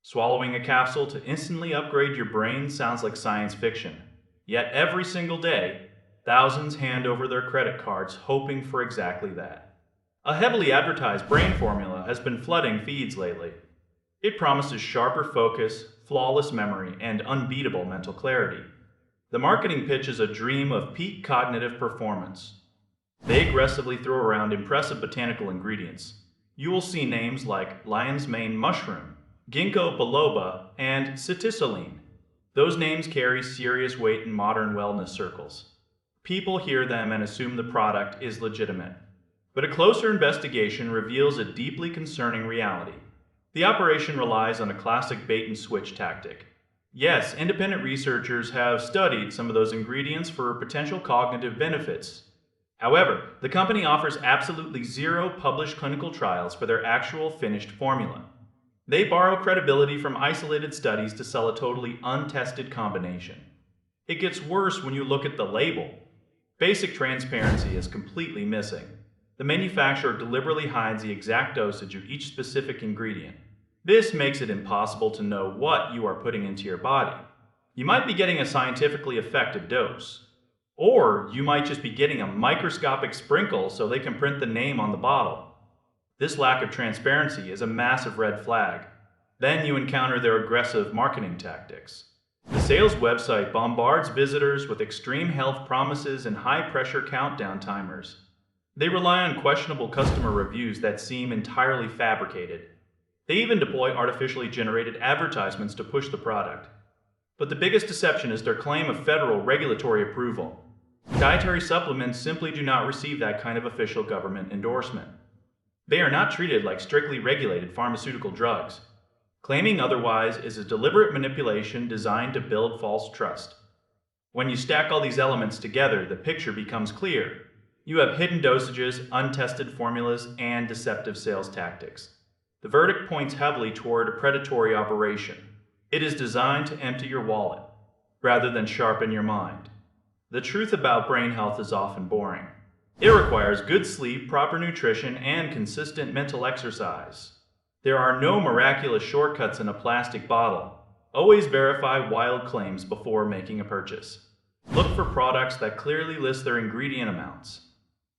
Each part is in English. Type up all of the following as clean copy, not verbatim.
Swallowing a capsule to instantly upgrade your brain sounds like science fiction. Yet every single day, thousands hand over their credit cards hoping for exactly that. A heavily advertised brain formula has been flooding feeds lately. It promises sharper focus, flawless memory, and unbeatable mental clarity. The marketing pitch is a dream of peak cognitive performance. They aggressively throw around impressive botanical ingredients. You will see names like lion's mane mushroom, ginkgo biloba, and ceticoline. Those names carry serious weight in modern wellness circles. People hear them and assume the product is legitimate. But a closer investigation reveals a deeply concerning reality. The operation relies on a classic bait-and-switch tactic. Yes, independent researchers have studied some of those ingredients for potential cognitive benefits. However, the company offers absolutely zero published clinical trials for their actual finished formula. They borrow credibility from isolated studies to sell a totally untested combination. It gets worse when you look at the label. Basic transparency is completely missing. The manufacturer deliberately hides the exact dosage of each specific ingredient. This makes it impossible to know what you are putting into your body. You might be getting a scientifically effective dose. Or you might just be getting a microscopic sprinkle so they can print the name on the bottle. This lack of transparency is a massive red flag. Then you encounter their aggressive marketing tactics. The sales website bombards visitors with extreme health promises and high-pressure countdown timers. They rely on questionable customer reviews that seem entirely fabricated. They even deploy artificially generated advertisements to push the product. But the biggest deception is their claim of federal regulatory approval. Dietary supplements simply do not receive that kind of official government endorsement. They are not treated like strictly regulated pharmaceutical drugs. Claiming otherwise is a deliberate manipulation designed to build false trust. When you stack all these elements together, the picture becomes clear. You have hidden dosages, untested formulas, and deceptive sales tactics. The verdict points heavily toward a predatory operation. It is designed to empty your wallet, rather than sharpen your mind. The truth about brain health is often boring. It requires good sleep, proper nutrition, and consistent mental exercise. There are no miraculous shortcuts in a plastic bottle. Always verify wild claims before making a purchase. Look for products that clearly list their ingredient amounts.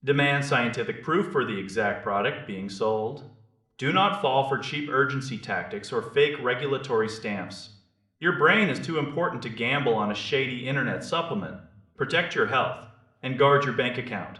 Demand scientific proof for the exact product being sold. Do not fall for cheap urgency tactics or fake regulatory stamps. Your brain is too important to gamble on a shady internet supplement. Protect your health and guard your bank account.